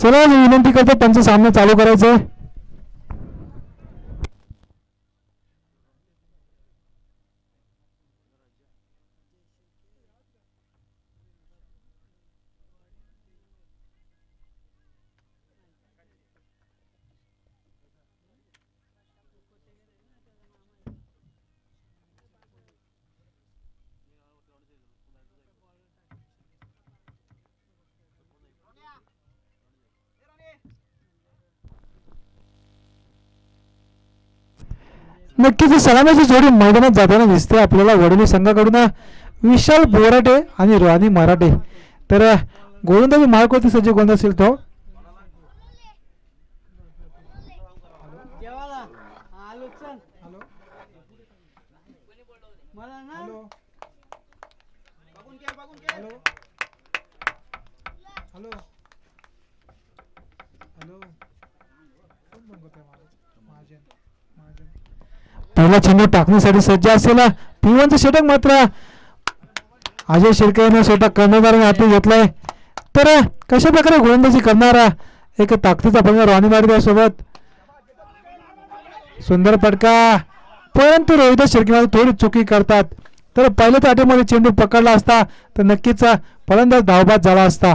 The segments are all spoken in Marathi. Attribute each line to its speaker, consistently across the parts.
Speaker 1: चला मी विनंती करतो पंच सामना चालू करायचा आहे. नक्कीच सलामीची जोडी मैदानात जाताना दिसते आपल्याला. वडोली संघाकडून विशाल बोराटे आणि राणी मराठे. तर गोलंदाजी मार्कवरती सज्ज गोलंदाज असेल तो. पहिला चेंडू टाकण्यासाठी सज्ज असलेला पिवांचं षटक मात्र अजय शिर्के यांनी षटक कर्णधाराने हाती घेतलाय. तर कशा प्रकारे गोलंदाजी करणारा एक ताकदीचा फलंदाज राणी मराठे सोबत सुंदर फटका, परंतु रोहित शिर्के थोडी चुकी करतात. तर पहिल्याच अटेमध्ये चेंडू पकडला असता तर नक्कीच फलंदाज धावबाद झाला असता.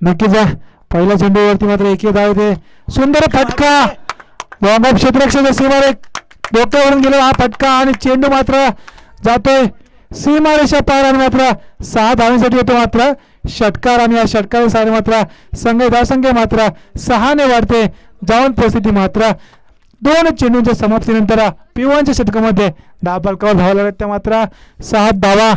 Speaker 1: नक्कीच पहिल्या चेंडूवरती मात्र एकही धाव येते. सुंदर फटका, बॉम्ब क्षेत्ररक्षक सीमारे डोक्यावरून गेला हा फटका आणि चेंडू मात्र जातोय सीमारेषा पार आणि मात्र 6 धावांसाठी येतो मात्र षटकार. आणि या षटकारासाठी मात्र संघ धावसंख्या मात्र 6 ने वाढते. जाऊन परिस्थिती मात्र 2 चेंडूंच्या समाप्तीनंतर पिवांच्या षटकामध्ये धावफलकावर धावा लागत त्या मात्र 7 धावा.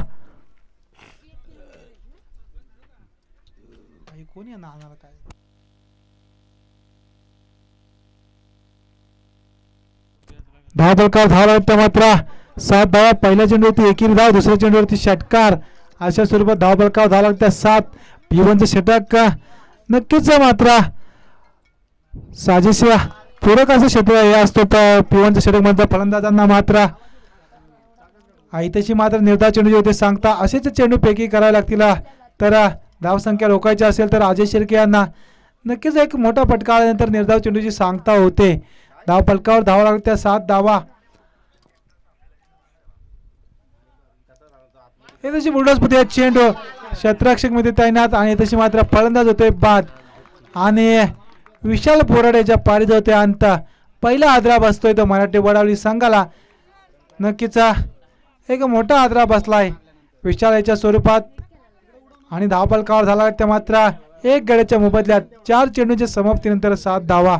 Speaker 1: धावफलकावर धावा लागत मात्र 7 धावा. पहिल्या चेंडूवरती एकेरी धाव, दुसऱ्या चेंडूवरती षटकार, अशा स्वरूपात धावफलकावर धावा लागत्या 7. पिवांचं षटक नक्कीच मात्र साजेशी पूरक असं क्षेत्र हे असतो पिवांचं षटक मध्ये फलंदाजांना मात्र आयत्याची मात्र निर्धार चेंडू होते सांगता असेच चेंडू पैकी करायला लागतील. तर धावसंख्या रोखायची असेल तर अजय शिर्के यांना नक्कीच एक मोठा फटका आल्यानंतर निर्धाव चेंडूची सांगता होते. धाव फलकावर धावा लागत्या 7 धावा. हे तशी बुलडॉजपती चेंडू क्षेत्ररक्षक मध्ये तैनात आणि तशी मात्र फलंदाज होते बाद आणि विशाल बोराडेच्या पारीत होते अंत. पहिला आदरा बसतोय तो मराठी वडावली संघाला. नक्कीच एक मोठा आदरा बसलाय विशाल याच्या स्वरूपात आणि धावफलकावर झाला त्या मात्र 1 गड्याच्या मोबदल्यात 4 चेंडूंच्या समाप्तीनंतर 7 धावा.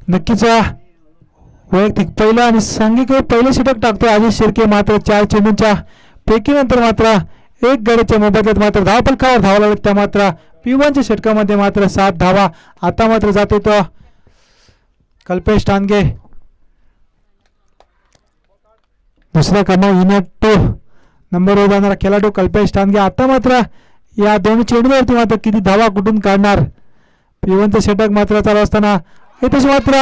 Speaker 1: नक्कीच वैयक्तिक पहिला आणि सांघिक पहिले षटक टाकतो अजय शिर्के मात्र 4 चेंडूंच्या पैकीनंतर मात्र 1 गड्याच्या मोबदल्यात मात्र धावफलकावर धावा लागत त्या मात्र पिवांच्या षटकामध्ये मात्र 7 धावा. आता मात्र जातो तो कल्पेश टांगे दुसऱ्या क्रमांक 2 नंबरवर जाणारा खेळाडू कल्पेश टांगे. आता मात्र या 2 चेंडूवरती मात्र किती धावा कुठून काढणार. पिवांचं षटक मात्र चालू असताना इथे मात्र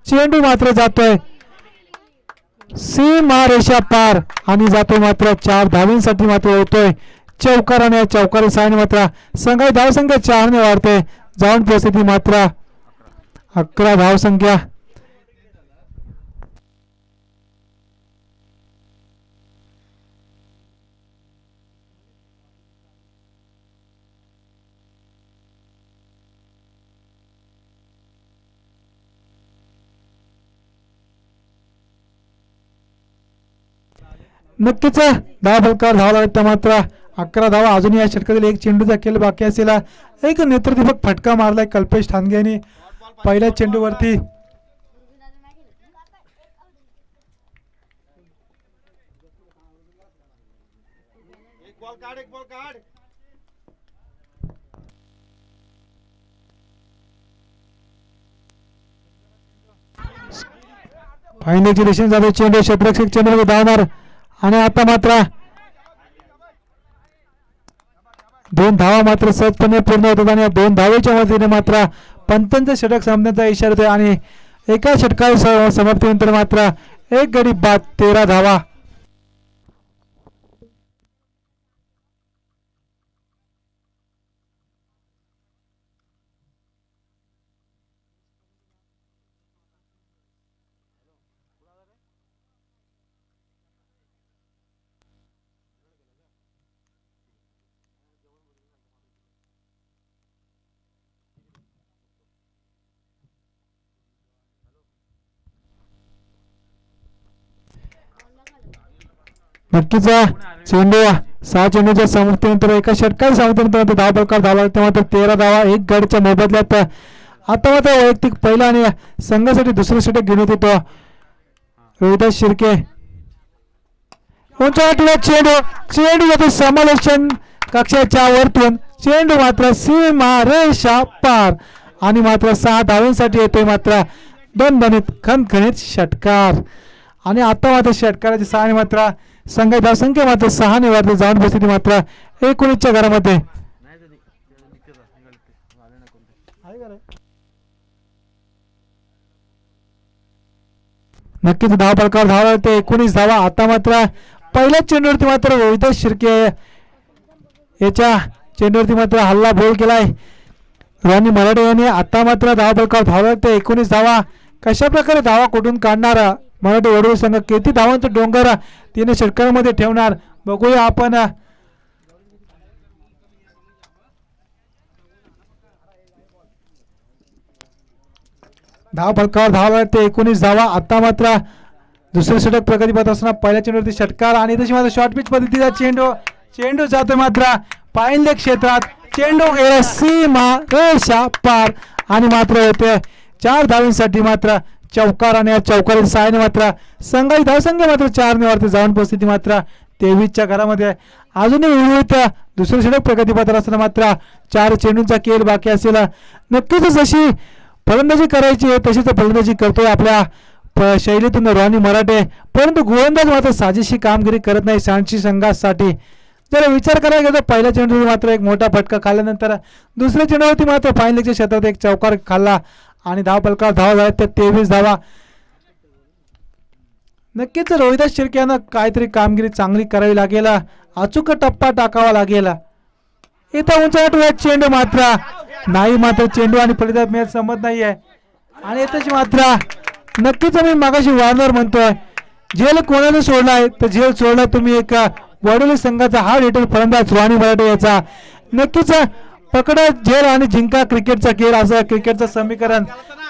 Speaker 1: चेंडू मात्र जातोय सीमा रेषा पार आणि जातो मात्र 4 धावांसाठी मात्र होतोय चौकार आणि चौकारी साहाय्याने मात्र संघाची धावसंख्या 4 ने वाढते. जाऊन परिस्थिती मात्र 11 धावसंख्या. नक्कीच धावा फलकावर धावा लागत मात्र 11 धावा. अजून या षटकातील एक चेंडूचा खेळ बाकी असेल. एक नेत्रदीपक फटका मारलाय कल्पेश ठाणगे यांनी पहिल्या चेंडूवरती. फायनलची दिशेने जातो चेंडू. क्षेत्ररक्षक चेंडूमध्ये धावणार आणि आता मात्र 2 धावा मात्र सहजपणे पूर्ण होतात आणि 2 धावेच्या मदतीने मात्र पंचांचं षटक संपण्याचा इशारा येतोय आणि एका षटकाच्या समाप्तीनंतर मात्र एक गडी बाद 13 धावा. नक्कीच चेंडू 6 चेंडूच्या समाप्तीनंतर एका षटकाच्या समाप्तीनंतर धाव फलकावर धावा लागते मात्र 13 धावा एक गडच्या मोबदल्यात. आता मात्र वैयक्तिक पहिला आणि संघासाठी दुसरं षटक घेऊन येतो रोहिदास शिर्के. चेंडू जातो समालोचन कक्षाच्या वरतून. चेंडू मात्र सीमा रेषा पार आणि मात्र 6 धावांसाठी येतोय मात्र दणदणीत खणखणीत षटकार. आणि आता मात्र षटकाराची 6 मात्र संघाची धावसंख्या मात्र 6 ने वरती जाऊन बसली मात्र 19च्या घरामध्ये. नक्कीच धाव फलकावर धावा ते 19 धावा. आता मात्र पहिल्याच चेंडूवरती मात्र रोहिदास शिर्के याच्या चेंडूवरती मात्र हल्ला बोल केलाय रॉनी मराठे यांनी. आता मात्र धाव फलकावर धावा ते 19 धावा. कशा प्रकारे धावा कुठून काढणार मराठी वडोदरा संघ, किती धावांचा डोंगर 3 षटकांमध्ये ठेवणार बघूया आपण. धाव फलकावर धावा लागते 19 धावा. आता मात्र दुसरे षटक प्रगतीपथ असताना पहिल्या चेंडूवरती षटकार आणि तशी मात्र शॉर्ट पिच पद्धतीचा चेंडू जातो मात्र पाहिल्या क्षेत्रात. चेंडू गेला सीमा रेषा पार आणि मात्र होते 4 धावांसाठी मात्र चौकार आणि या चौकाराच्या सहाय्याने मात्र संघाची धावसंख्या मात्र 4 ने वरती जाऊन पोहोचली मात्र 23च्या घरामध्ये. अजूनही उर्वरित दुसरे षटक प्रगतीपथावर असताना मात्र 4 चेंडूंचा खेळ बाकी असेल. नक्कीच जशी फलंदाजी करायची तशीच फलंदाजी करतोय आपल्या शैलीतून रॉनी मराठे, परंतु गोलंदाज मात्र साजेशी कामगिरी करत नाही सांची संघासाठी. जर विचार करायला गेलो पहिल्या चेंडूवर मात्र एक मोठा फटका खाल्ल्यानंतर दुसऱ्या चेंडूवरती मात्र फायनलच्या क्षेत्रात एक चौकार खाल्ला आणि धाव फलकावर धावा झाल्या त्या 23 धावा. नक्कीच रोहिदास शिर्के यांना काहीतरी कामगिरी चांगली करावी लागेल, अचूक टप्पा टाकावा लागेल. इथं उंचावट चेंडू मात्र नाही, मात्र चेंडू आणि फलंदाज मॅच संमत नाही आहे. आणि इथंच मात्र नक्कीच मी मागाशी वारंवार म्हणतोय झेल कोणाला सोडलाय तर झेल सोडला तुम्ही एक वडोदरा संघाचा हा हिटर फलंदाज रॉनी मराठे याचा. नक्कीच पकड झेल आणि जिंका क्रिकेटचा खेळ असं क्रिकेटचं समीकरण,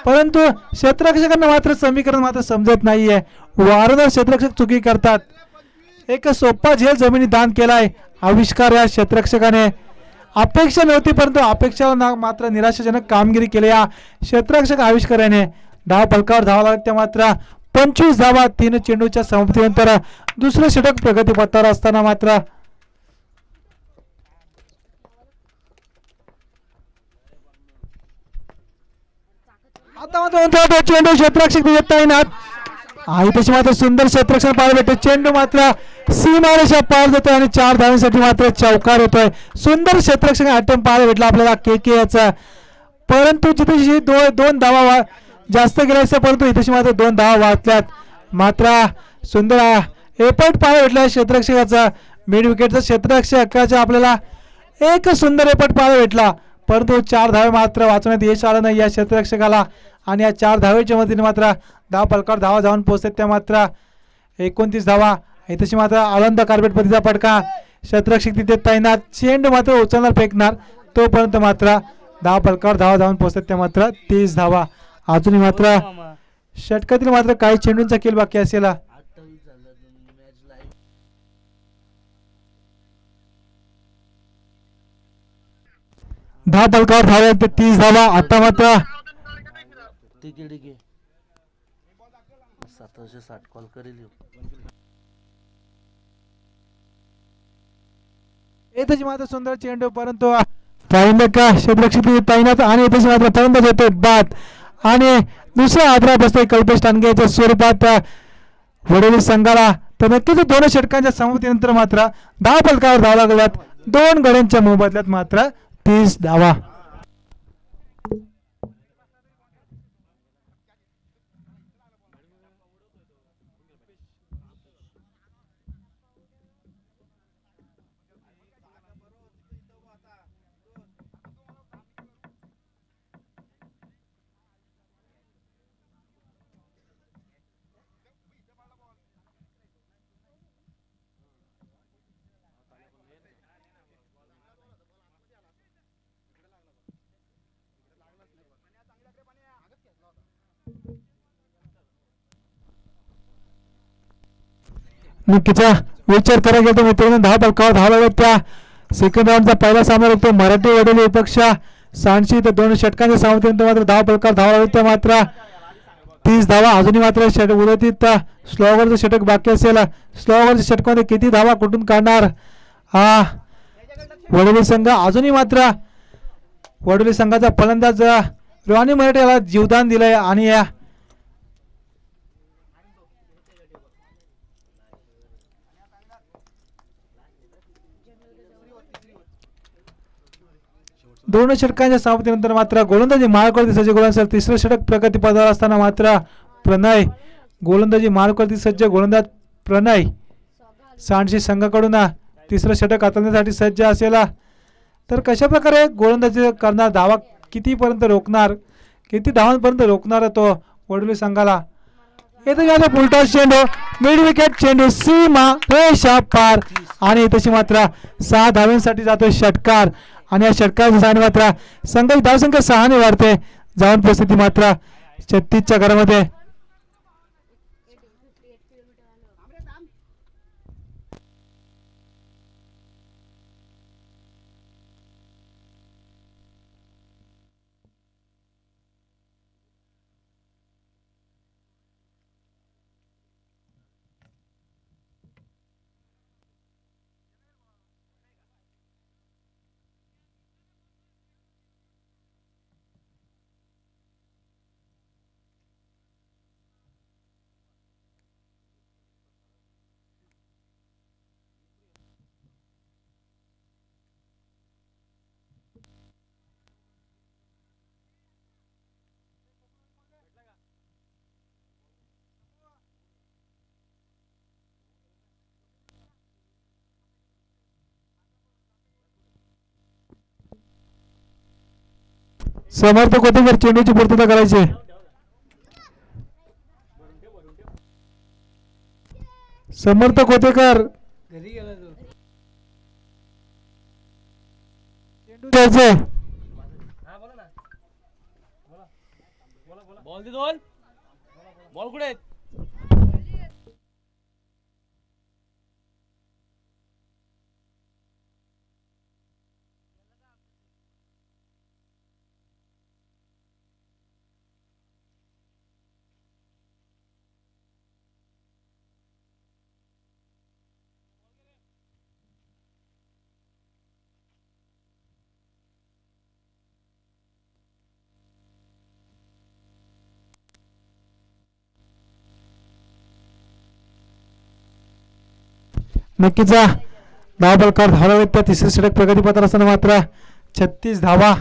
Speaker 1: परंतु क्षेत्ररक्षकांना मात्र समीकरण मात्र समजत नाहीये. वारंवार क्षेत्ररक्षक चुकी करतात. एक सोपा झेल जमिनी दान केलाय आविष्कार या क्षेत्ररक्षकाने. अपेक्षा नव्हती परंतु अपेक्षा मात्र निराशाजनक कामगिरी केली या क्षेत्ररक्षक आविष्काराने. धाव फलकावर धावा लागते मात्र 25 धावा 3 चेंडूच्या समाप्तीनंतर दुसरे षटक प्रगतीपथावर असताना मात्र आता मात्र चेंडू क्षेत्ररक्षक आहे तशी मात्र सुंदर क्षेत्ररक्षण पाहायला भेटते. चेंडू मात्र सीमारेषा पार जातोय आणि 4 धावांसाठी मात्र चौकार होतोय. सुंदर क्षेत्ररक्षण अटेम्प्ट पाहायला भेटला आपल्याला के याचा, परंतु जिथे 2 धावा जास्त गेल्या परंतु इथे मात्र 2 धावा वाचल्यात. मात्र सुंदर एफर्ट पाहायला भेटला क्षेत्ररक्षकाचा. मिड विकेटचा क्षेत्ररक्षकाचा आपल्याला एक सुंदर एफर्ट पाहायला भेटला, परंतु 4 धावे मात्र वाचवण्यात यश आलं नाही या क्षेत्ररक्षकाला. आणि या 4 धावेच्या मदतीने मात्र धाव फलकावर धावा जाऊन पोहोचतात त्या मात्र 29 धावा. तशी मात्र आनंद कार्पेट पद्धतीचा फटका, क्षेत्ररक्षक तिथे तैनात. चेंडू मात्र उचलणार फेकणार तोपर्यंत मात्र धाव फलकावर धावा जाऊन पोहोचतात त्या मात्र 30 धावा. अजूनही मात्र षटकातील मात्र काही चेंडूंचा खेळ बाकी असेल. 10 फलकावर धावा 30 धावा. आता मात्र
Speaker 2: ठीक आहे 1760 कॉल करेल.
Speaker 1: येतच मात्र सुंदर चेंडू, परंतु पाहिलं का क्षेत्ररक्षक तैनात आणि येतच मात्र फलंदाज येतो बाद आणि दुसरा आदरा बसतोय कल्पेश टांगेच्या स्वरूपात वडोली संघाला. तर नक्कीच दोन षटकांच्या समाप्तीनंतर मात्र 10 फलकावर धावा लागल्यात. 2 गड्यांच्या मोबदल्यात मात्र 30 धावा. नक्कीच विचार करायला गेलो मित्रांनो 10 फलकावर धावा लागल्या. त्या सेकंड राऊंडचा पहिला सामना लागतो मराठी वडोली विपक्ष सांडशी. तर 2 षटकांच्या सामन्यानंतर मात्र 10 फलकावर धावा लागल्या मात्र 30 धावा. अजूनही मात्र उदतीत स्लोवरचं षटक बाकी असेल. स्लोवरच्या षटकामध्ये किती धावा कुठून काढणार हा वडोली संघ. अजूनही मात्र वडोली संघाचा फलंदाज रॉनी मराठे याला जीवदान दिलंय आणि या दोन षटकांच्या समाप्तीनंतर मात्र गोलंदाजी मार्कवरती सज्ज गोलंदाज तिसरं षटक प्रगतीपथावर असताना मात्र प्रणय गोलंदाजी मार्कवरती सज्ज गोलंदाज प्रणय सांडशी संघाकडून तिसरं षटक हाताळण्यासाठी सज्ज असेल. तर कशा प्रकारे गोलंदाजी करणार, धावा कितीपर्यंत रोखणार, किती धावांपर्यंत रोखणार तो वडोली संघाला. येथे झालं फुलटॉस चेंडू, मिड विकेट चेंडू, सीमा रेषा पार आणि तशी मात्र 6 धावांसाठी जातो षटकार आणि या षटकाच्या सहाने मात्र संघाची धावसंख्या 6 ने वाढते. जाऊन परिस्थिती मात्र 36च्या घरामध्ये. समर्थक होते तर चेंडूची पूर्तता करायची. समर्थक होते कर चेंडू द्यायचे.
Speaker 3: बॉल कुठे
Speaker 1: नक्कीच 10 बलकार धावा त्या तिसरे षटक प्रगतीपथावर असताना मात्र 36 धावा.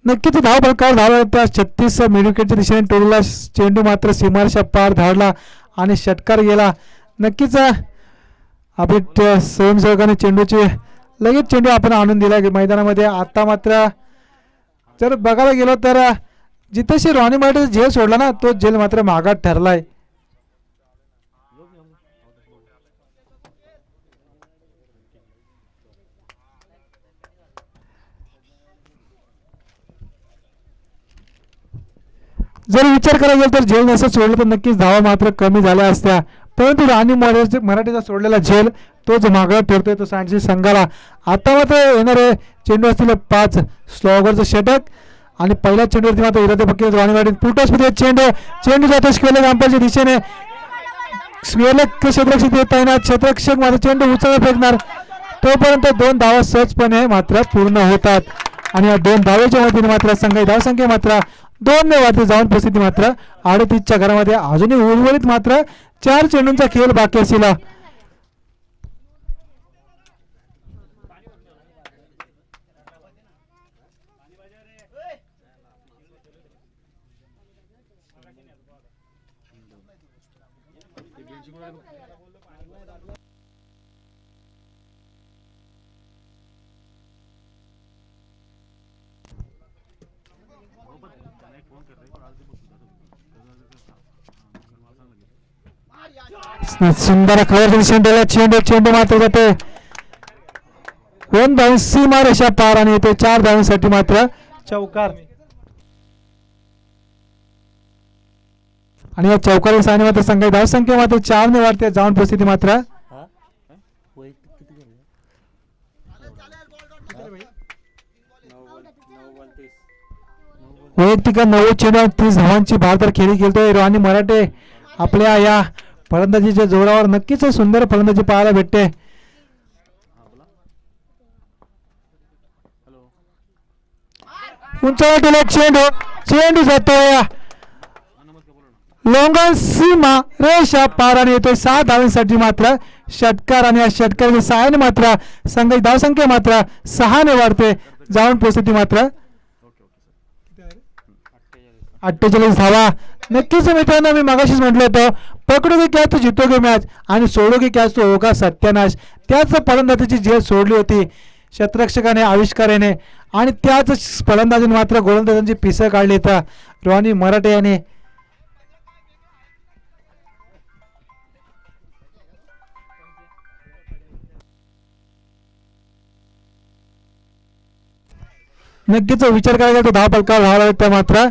Speaker 1: नक्कीच 10 बलकार धावा त्या 36 मिडविकेटच्या दिशेने टोलला चेंडू मात्र सीमारेषा पार धाडला आणि षटकार गेला. नक्कीच आपल्या स्वयंसेवकाने चेंडूचे लगेच चेंडू आपण आणून दिला मैदानामध्ये. आता मात्र जर बघायला गेलो तर जिथेशी रॉनी मराठे झेल सोडला ना तो झेल मात्र मागात ठरलाय. जर विचार करायला गेला तर झेल नसं सोडलं तर नक्कीच धावा मात्र कमी झाल्या असत्या, परंतु राणी मराठीचा सोडलेला झेल तो जो मागं ठरतोय तो सांडशी संघाला. आता मात्र येणारे चेंडू असतील 5 स्लॉगरचं षटक आणि पहिल्या चेंडूवरती मात्र इरादे पक्की राणी मराठी पुटॉसमध्ये चेंडू जातो स्क्वेअर अंपायरच्या दिशेने. स्क्वेअरला क्षेत्ररक्षक येत आहे ना, क्षेत्ररक्षक मात्र चेंडू उचलला फेकणार, तोपर्यंत 2 धावा सहजपणे मात्र पूर्ण होतात आणि या 2 धावेच्या मदतीने मात्र संघाची धावसंख्या मात्र 2 ने वरती जाऊन परिस्थिती मात्र 38च्या घरामध्ये अजूनही उर्वरित मात्र 4 चेंडूंचा खेळ बाकी असेल. सुंदर खबर चेंडू मात्र जाते 1 धाव सीमा रेषा पार आणि येते 4 धावांसाठी मात्र चौकार. आणि या चौकारी साने मात्र संघाची धावसंख्या मात्र 4 ने वाढते जाऊन परिस्थिती मात्र
Speaker 2: हा वैयक्तिक किती झाले?
Speaker 1: वैयक्तिक 9 चेंडू 30 धावांची भारतावर खेळी खेळतोय राणी मराठे. आपल्या या फलंदाजीच्या जोरावर नक्कीच सुंदर फलंदाजी पाहायला भेटते. उंचावलेला चेंडू जातोय लोंगण सीमा रेषा पार आणि येतोय 7 धावांसाठी मात्र षटकार आणि या षटकाराच्या सहाय्याने मात्र संघाची धावसंख्या मात्र 6 ने वाढते जाऊन परिस्थिती मात्र 48 धावा. नक्कीच मित्रांनो मी मगाशीच म्हटलं होतं पकडोगे क्या तो जितोगे मॅच आणि सोडोगे क्या तो होगा सत्यानाश. त्याच फलंदाजीची झेल सोडली होती क्षेत्ररक्षकाने आविष्काराने आणि त्याच फलंदाजीने मात्र गोलंदाजांची पिसं काढली तर राणी मराठे याने नक्कीच विचार करायला तर 10 फलकावर धावा लागतात मात्र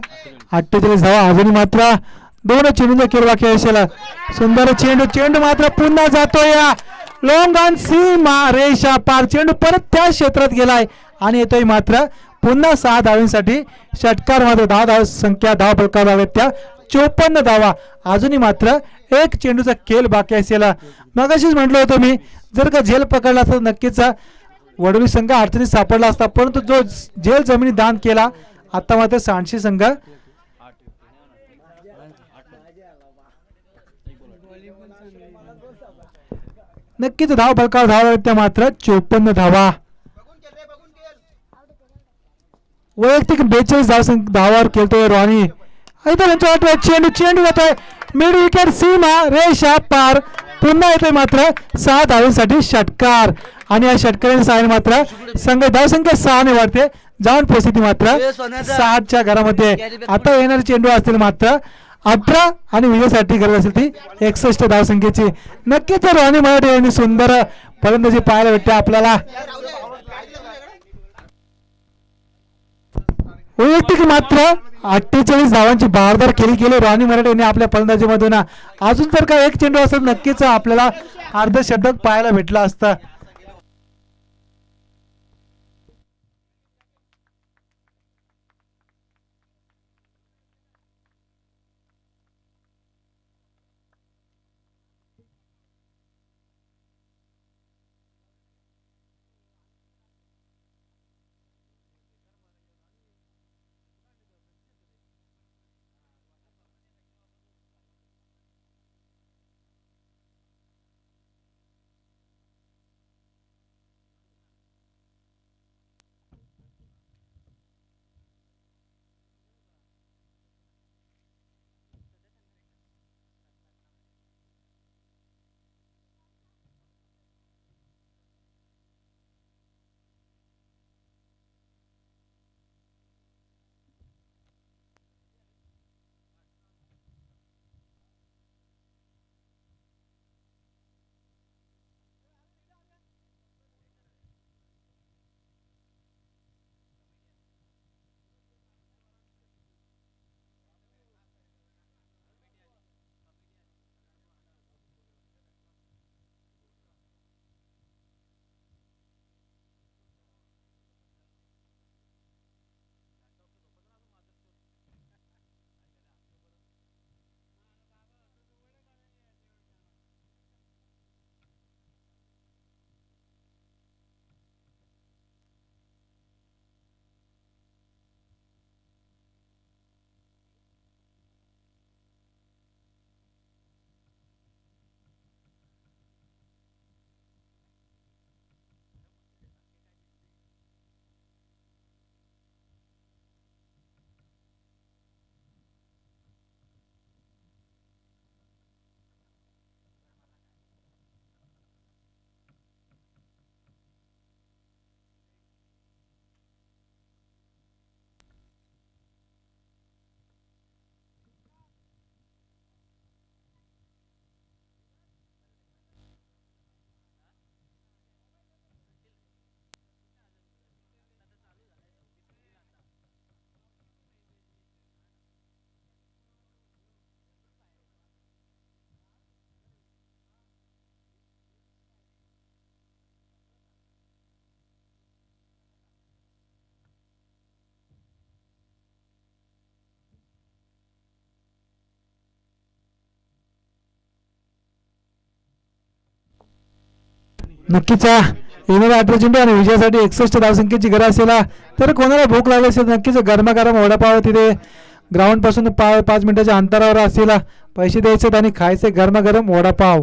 Speaker 1: 48 धावा अजूनही मात्र 2 चेंडूंचा खेळ बाकी असेल. सुंदर चेंडू मात्र पुन्हा जातोय लोंगण सीमा रेषा पार. चेंडू परत त्या क्षेत्रात गेलाय आणि येतोय मात्र पुन्हा 6 धावांसाठी षटकार मात्र 10 धाव संख्या 10 फलकावर लागतात त्या 54 धावा अजूनही मात्र 1 चेंडूचा खेळ बाकी असेल. मगाशीच म्हटलं होतं मी जर का झेल पकडला तर नक्कीच वडोली संघ अडचणीत सापडला असता, परंतु जो झेल जमिनी दान केला आता मात्र सांडशी संघ नक्कीच धाव फलकावर धावा त्या मात्र 54 धावा. वैयक्तिक 42 धावावर खेळतोय राणी. चेंडू जातोय मिड विकेट सीमा रेषा पार. पुन्हा येतोय मात्र 6 धावांसाठी षटकार आणि या षटकाराच्या सहाय्याने मात्र संघ धावसंख्या 6 ने वाढते जाऊन परिस्थिती मात्र 60च्या घरामध्ये. आता येणारे चेंडू असतील मात्र 18 आणि विजयासाठी गरज असेल ती 61 धावसंख्येची. नक्कीच राणी मराठे यांनी सुंदर फलंदाजी पाहायला भेटते आपल्याला. वैयक्तिक मात्र 48 धावांची भारदार खेळी केली राणी मराठे यांनी आपल्या फलंदाजीमधून. अजून जर का 1 चेंडू असेल नक्कीच आपल्याला अर्धशतक पाहायला भेटलं असतं. नक्कीच येणाऱ्या 18 चेंडू आणि विजयासाठी 61 धावसंख्येची गरज असेल तर कोणाला भूक लागली असेल नक्कीच गरमागरम वडापाव तिथे ग्राउंड पासून 5 मिनिटाच्या अंतरावर असेल पैसे द्यायचे आणि खायचे गरमागरम वडापाव.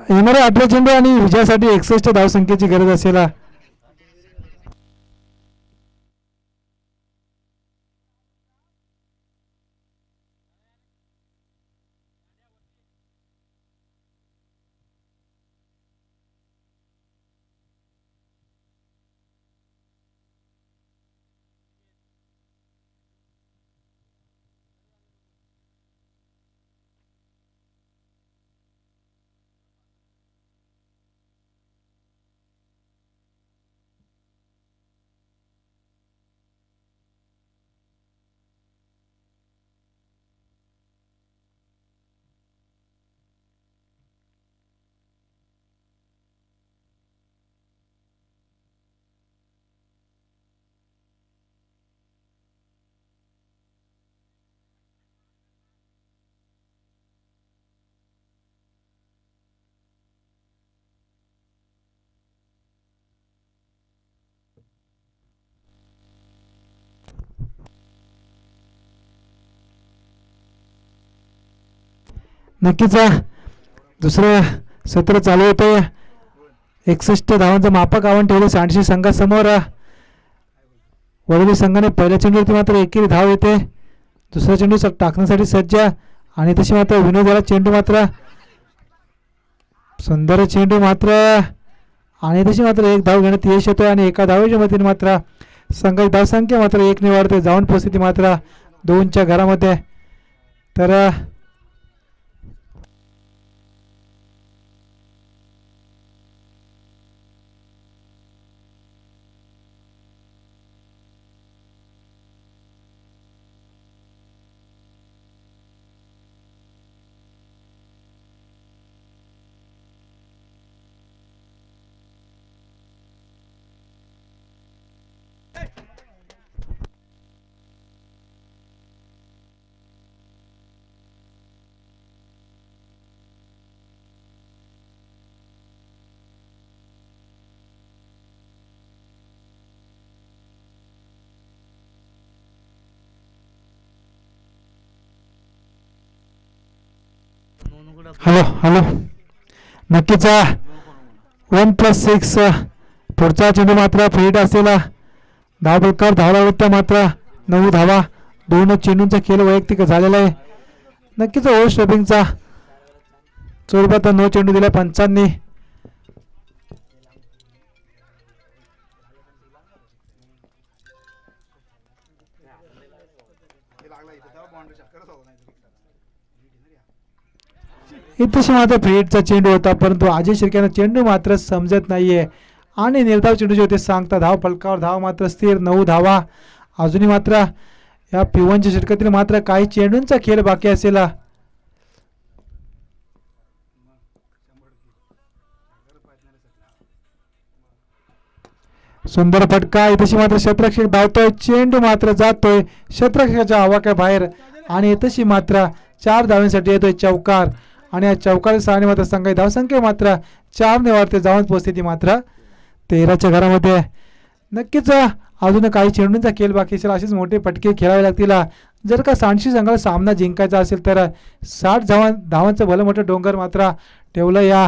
Speaker 1: येणाऱ्या 18 चेंडू आणि विजयासाठी 61 धावसंख्येची गरज असेल नक्कीच दुसरं सत्र चालू होतं 61 धावांचं मापक आव्हान ठेवलं सांडशी संघासमोर. वडोली संघाने पहिल्या चेंडूवरती मात्र एकेरी धाव येते दुसरा चेंडू टाकण्यासाठी सज्ज आणि तशी मात्र विनोदाला चेंडू मात्र सुंदर चेंडू मात्र आणि तशी मात्र एक धाव घेण्यात यश येतो आणि एका धावेच्या मतीने मात्र संघाची धावसंख्या मात्र 1 ने वाढते जाऊन पोहोचते मात्र 2च्या घरामध्ये. तर हॅलो हॅलो नक्कीच 1+6 पुढचा चेंडू मात्र फ्रीट असेल धावफलकावर धावला होता मात्र 9 धावा 2 चेंडूंचा खेळ वैयक्तिक झालेला आहे. नक्कीच ओव्हर स्टॉपिंगचा स्वरूपात 9 चेंडू दिला पंचांनी. इथेशी मात्र फ्रीटचा चेंडू होता परंतु अजय शिर्केना चेंडू मात्र समजत नाहीये आणि निर्धाव चेंडू जे होते सांगता धाव फलकावर धाव मात्र स्थिर 9 धावा. अजूनही मात्र या पिवनच्या षटकातील मात्र काही चेंडूंचा खेळ बाकी असेल. सुंदर फटका इथेशी मात्र क्षेत्ररक्षक धावतोय चेंडू मात्र जातोय क्षेत्ररक्षकाच्या आवाक्याबाहेर आणि इथेशी मात्र 4 धावांसाठी येतोय चौकार आणि या चौकार सहाने मात्र संघाची धावसंख्या मात्र 4 ने वाढते जाऊन पोहोचते ती मात्र 13च्या घरामध्ये. नक्कीच अजून काही चेंडूंचा खेळ बाकी असेल असेच मोठे फटके खेळावे लागतील जर का सांडशी संघाला सामना जिंकायचा असेल तर 60 धावांचं भलं मोठं डोंगर मात्र ठेवलं या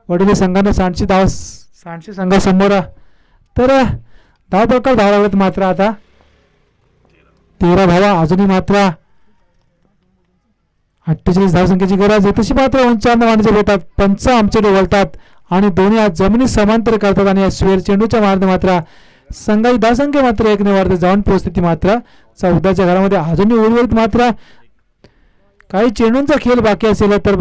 Speaker 1: वडोली संघाने सांडशी संघासमोर. तर धाव प्रकार धाव लागत मात्र आता 13 धावा अजूनही मात्र 48 धावसंख्येची गरज आहे तशी मात्र उंचावरनं मांडीचे भेटतात पंच आमचे बोलतात आणि दोन्ही आज जमिनी समांतर करतात आणि या स्वेर चेंडूच्या मार्ग मात्र संघाची धावसंख्या मात्र 1 ने वाढते जाऊन पोहोचते ती मात्र 14च्या घरामध्ये. अजूनही उर्वरित मात्र काही चेंडूंचा खेळ बाकी असेल तर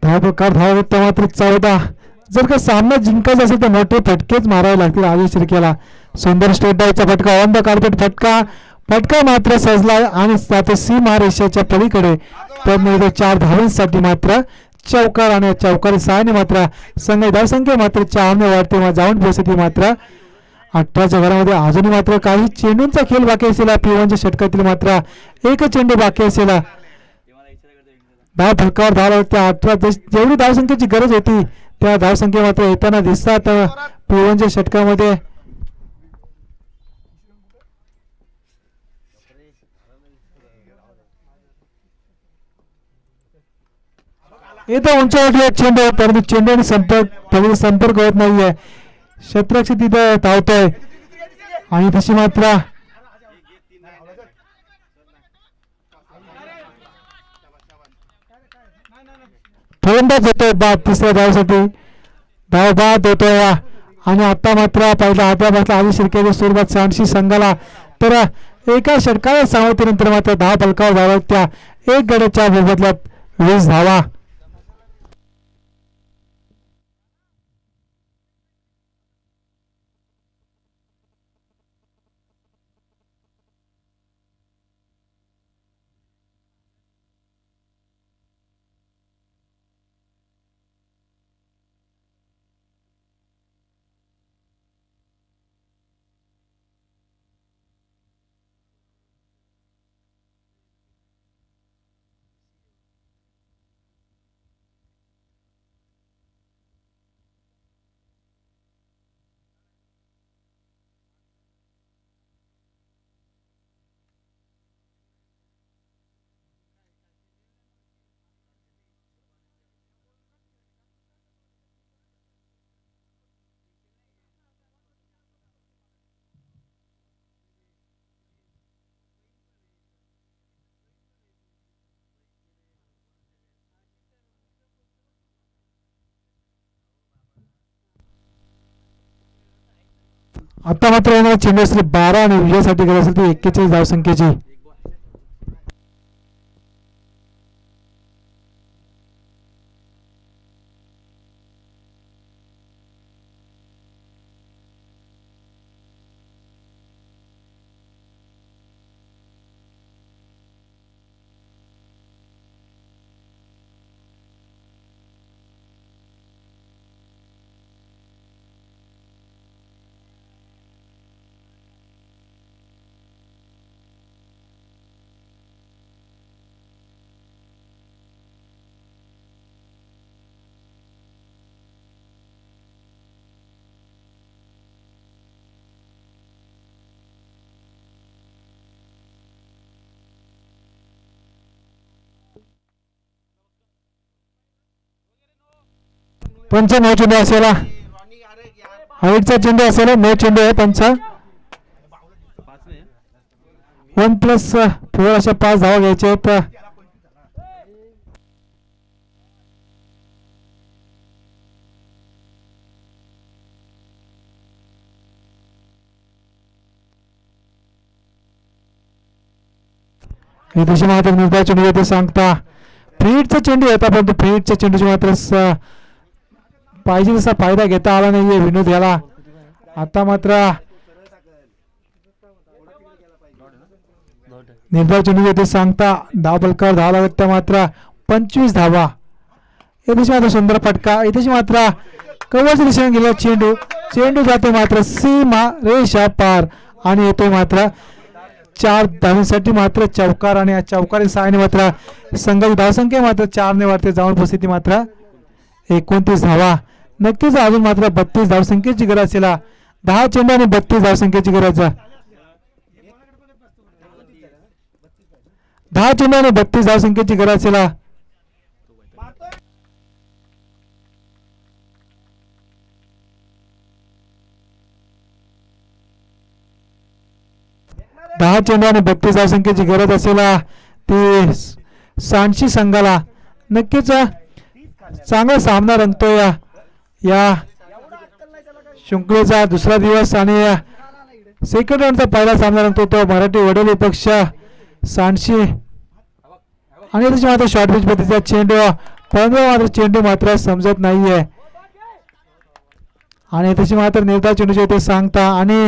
Speaker 1: धावकार धावता मात्र 14. जर का सामना जिंकायचा असेल तर मोठे फटकेच मारावे लागतील आदेश शिर्केला. सुंदर स्टेट डायचा फटका ऑन द कार्पेट फटका मात्र सजला आणि जातो सीमा रेषेच्या पलीकडे. तर मिळतो 4 धावांसाठी मात्र चौकार आणि चौकारी सहाय्याने मात्र संघ धावसंख्या मात्र 4 ने वाढते जाऊन पोहोचते मात्र 18च्या घरामध्ये. अजूनही मात्र काही चेंडूंचा खेळ बाकी असेल. P1च्या षटकातील मात्र एक चेंडू बाकी असेल. धाव फलकावर धाव त्या 18 जेवढी धावसंख्येची गरज होती त्या धावसंख्या मात्र येताना दिसतात P1च्या षटकामध्ये. इथं उंचावरती चेंडू परंतु चेंडू आणि संपर्क होत नाहीये. शत्रक्ष तिथं धावतोय आणि तशी मात्र फलंदाज होतोय बाद तिसऱ्या धावसाठी. धाव बाद होतोय आणि आता मात्र पहिला हाता बसला आधी शिर्केच्या सुरुवात 86 संघाला. तर एका षटकाच्या समाप्तीनंतर मात्र धाव फलकावर धावत त्या 1 गड्याच्या मोबदल्यात 20 धावा. आता मात्र येणारा चेंडू असेल 12 आणि विजयासाठी गरज असेल ती 41 धावसंख्येची. पंच 9 चेंडू असेल. हाईटचा चेंडू असेल 9 चेंडू आहे पंच. 1+4 अशा 5 धावा घ्यायच्या आहेत. हे दिशे मात्र निर्धार चेंडू येते सांगता फ्रीडचा चेंडू होता परंतु फ्रीडच्या चेंडूची मात्र पाहिजे तसा फायदा घेता आला नाहीये विनोद याला. आता मात्र निर्धार चेंडू येते सांगता धाव फलकावर धाव लागत मात्र 25 धावा. येथे मात्र सुंदर फटका. येथे मात्र कव्हरच्या दिशेने गेला चेंडू जातो मात्र सीमा रेषा पार आणि येतोय मात्र 4 धावांसाठी मात्र चौकार आणि या चौकारी सहाय्याने मात्र संघाची धावसंख्या मात्र 4 ने वाढते जाऊन पोहोचते मात्र 29 धावा. नक्कीच अजून मात्र 32 धावसंख्येची गरज असेल. 10 चेंडू आणि 32 धावसंख्येची गरज. 10 चेंडू आणि 32 धावसंख्येची गरज असेल. दहा चेंडू आणि 32 धावसंख्येची गरज असेल ती 86 संघाला. नक्कीच चांगला सामना रंगतोय या शृंखलेचा दुसरा दिवस आणि सेकंड राऊंडचा पहिला सामना रंगतो तो मराठी वडोली पक्ष 86 आणि त्याची मात्र शॉर्ट पिच पद्धतीचा चेंडू, परंतु मात्र चेंडू मात्र समजत नाहीये आणि त्याची मात्र निर्धाव चेंडूचे इथे सांगता आणि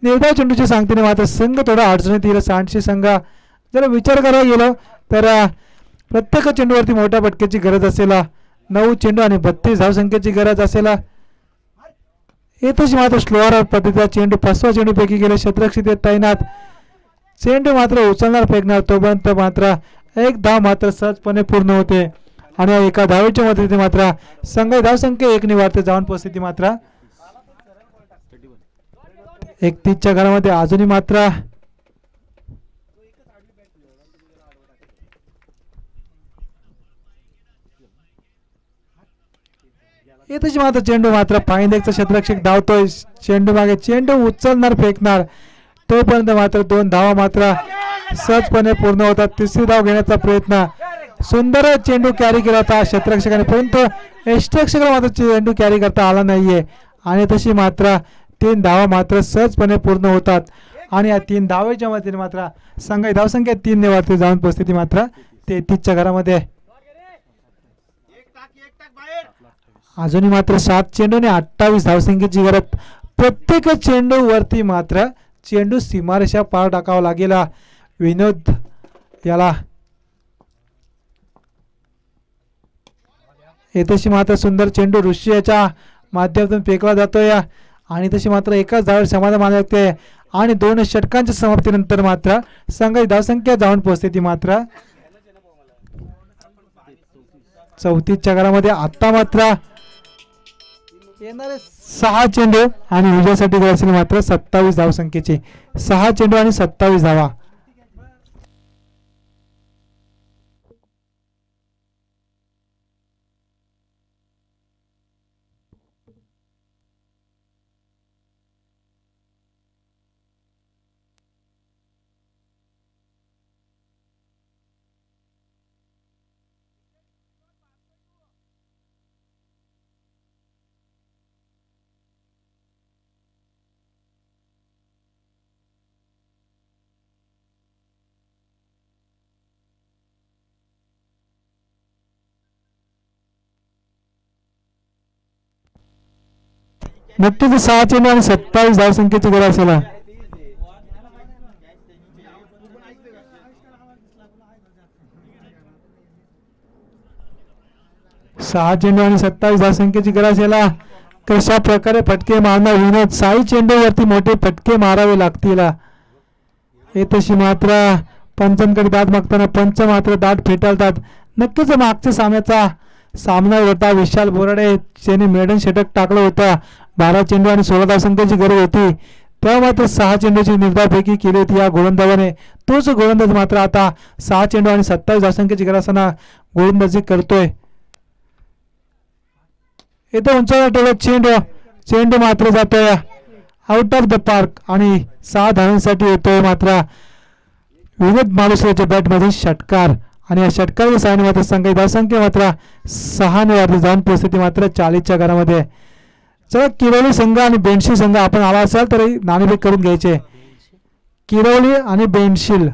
Speaker 1: निर्धाव चेंडूचे सांगतेने मात्र संघ थोडा अडचणीत येईल. सांडशी संघ जर विचार करायला गेलो तर प्रत्येक चेंडूवरती मोठ्या फटक्याची गरज असेल, 9 चेंडू आणि 32 धावसंख्येची गरज असेल. येथेच मात्र स्लोअर पद्धतीचा चेंडू 5व्या चेंडूपैकी गेले क्षेत्ररक्षक तैनात, चेंडू मात्र उचलणार फेकणार तोपर्यंत मात्र एक धाव मात्र सहजपणे पूर्ण होते आणि एका धावेच्या मदतीने मात्र संघ धावसंख्या 1 निवारते जाऊन परिस्थिती मात्र 31च्या घरामध्ये अजूनही मात्र येथेच मात्र चेंडू मात्र फाईंडेकचा क्षेत्ररक्षक धावतोय, चेंडू मागे चेंडू उचलणार फेकणार तोपर्यंत मात्र 2 धावा मात्र सहजपणे पूर्ण होतात. तिसरी धाव घेण्याचा प्रयत्न, सुंदर चेंडू कॅरी केला होता क्षेत्ररक्षकाने परंतु यष्टिरक्षकाला मात्र चेंडू कॅरी करता आला नाहीये आणि तशी मात्र 3 धावा मात्र सहजपणे पूर्ण होतात आणि या 3 धावेच्या मदतीने मात्र संघ धावसंख्या 3 निवारते जाऊन परिस्थिती मात्र 33च्या घरामध्ये. अजूनही मात्र 7 चेंडू आणि 28 धावसंख्येची गरज. प्रत्येक चेंडू वरती मात्र चेंडू सीमारेषा पार टाकावा लागेल विनोद याला. येथेशी मात्र सुंदर चेंडू ऋषीच्या माध्यमातून फेकला जातोय आणि तशी मात्र एकाच धावेवर समाधान मानावे लागते आणि 2 षटकांच्या समाप्तीनंतर मात्र संघ धावसंख्या जाऊन पोहोचते मात्र 34च्या घरामध्ये. आता मात्र येणारे 6 चेंडू आणि विजयासाठी गरज असेल मात्र 27 धावसंख्येचे 6 चेंडू आणि 27 धावा. नक्कीच 6 चेंडू आणि 27 धावसंख्येची गरज असेल. सहा चेंडू आणि 27 धावसंख्येची गरज असेल. कशा प्रकारे फटके मारणार विनोद, 6 चेंडूवरती मोठे फटके मारावे लागतील. येतशी मात्र पंचांकडे दाद मागताना पंच मात्र दाद फेटाळतात. नक्कीच मागच्या सामन्याचा सामना होता विशाल बोराडे ज्याने मेडन षटक टाकलं होतं. 12 चेंडू आणि 16 धावसंख्येची गरज होती तेव्हा मात्र 6 चेंडूची निर्धावपैकी केली होती या गोलंदाजाने. तोच गोलंदाज मात्र आता 6 चेंडू आणि 27 धावसंख्येची गरज असताना गोलंदाजी करतोय. इथं उंचावर चेंडू मात्र जातोय आउट ऑफ द पार्क आणि 6 धावांसाठी येतोय मात्र विनोद मालुसरेच्या बॅटमध्ये षटकार आणि या षटकाराच्या सहाय्याने मात्र संघ धावसंख्या मात्र 6 ने जाऊन परिस्थिती मात्र 40च्या घरामध्ये. चला किरोली संघ आणि बेंडशील संघ आपण आला असाल तर नाणेफेक करून घ्यायचे. किरोली आणि बेंडशील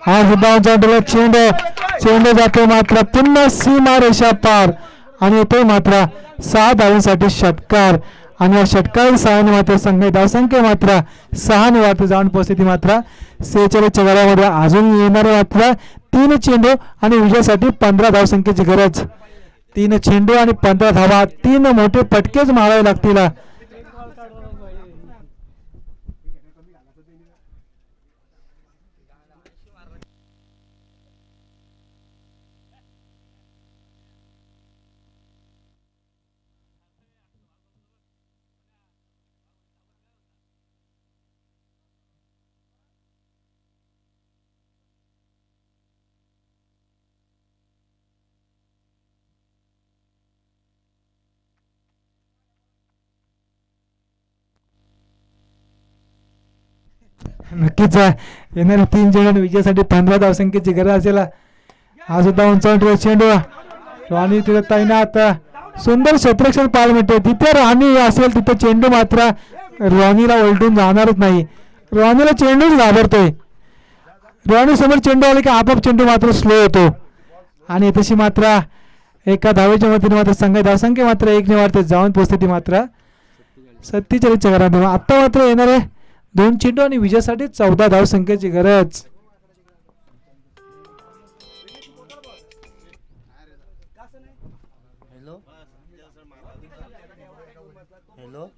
Speaker 1: हा सुद्धा चेंडू जातो मात्र पुन्हा सीमा रेषा पार आणि येथे मात्र 6 धावांसाठी षटकार आणि या षटकार सहाय्याने मात्र संघ धावसंख्या मात्र 6 ने जाऊन पोहोचते मात्र 46च्या घरामध्ये. अजून येणारे मात्र 3 चेंडू आणि विजयासाठी 15 धावसंख्येची गरज. 3 चेंडू आणि 15 धावा, 3 मोठे फटकेच मारावे लागतील. नक्कीच येणारे 3 चेंडू विजयासाठी 15 धावसंख्येची गरज असेल. हा सुद्धा उंचावून चेंडू राणी तिथे तैनात. सुंदर क्षेत्ररक्षण पाहायला मिळते. तिथे राणी असेल तिथे चेंडू मात्र रॉनीला उलटून जाणारच नाही. रॉनीला चेंडूच घाबरतोय. रॉनी समोर चेंडू आले की आपोआप चेंडू मात्र स्लो होतो आणि तशी मात्र एका धावेच्या मतीने मात्र धावसंख्या मात्र 1 वाढते जाऊन पोहोचते ती मात्र 47च्या घरात. आता मात्र येणारे 2 चेंडू आणि विजयासाठी 14 धावसंख्येची गरज.
Speaker 2: हॅलो हॅलो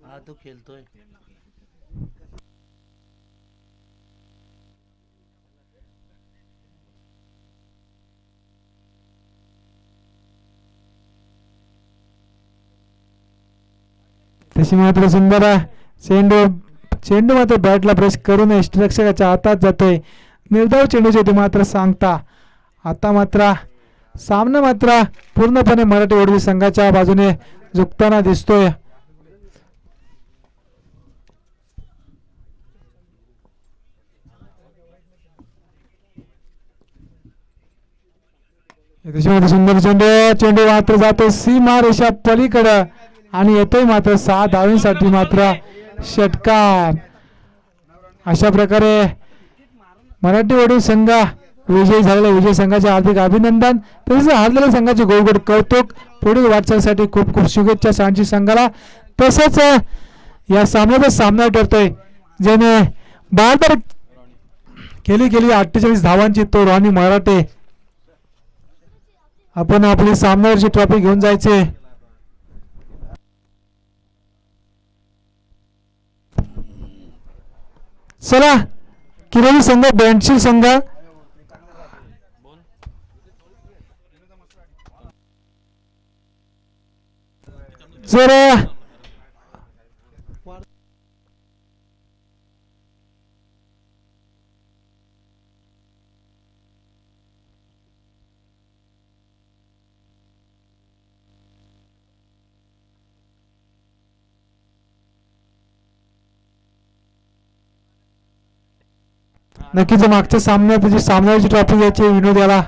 Speaker 2: हा तो खेळतोय.
Speaker 1: तशी मात्र सुंदर चेंडू मात्र बॅटला प्रेस करून यष्टिरक्षकाच्या हातात जातोय. निर्धाव चेंडूचे ते मात्र सांगता. आता मात्र सामना मात्र पूर्णपणे मराठी वडवी संघाच्या बाजूने झुकताना दिसतोय. त्याच्यामध्ये सुंदर चेंडू मात्र जातो सीमा रेषा पलीकडं आणि येतोय मात्र 6 धावांसाठी मात्र षटकार. अशा प्रकारे मराठी वडील संघ विजयी झालेल्या विजय संघाचे हार्दिक अभिनंदन. तसेच हारलेल्या संघाचे गोड कौतुक. पुढील वाटचालीसाठी खूप खूप शुभेच्छा सांची संघाला. तसंच या सामन्याचा सामना ठरतोय ज्याने 12 केली 48 धावांची तो रॉनी मराठे. आपण आपली सामन्यावरची ट्रॉफी घेऊन जायचे. चला किरोली संघ बँडशील संघ जर नक्कीच मागच्या सामन्यात सामन्याची ट्रॉफी घ्यायची विनोद याला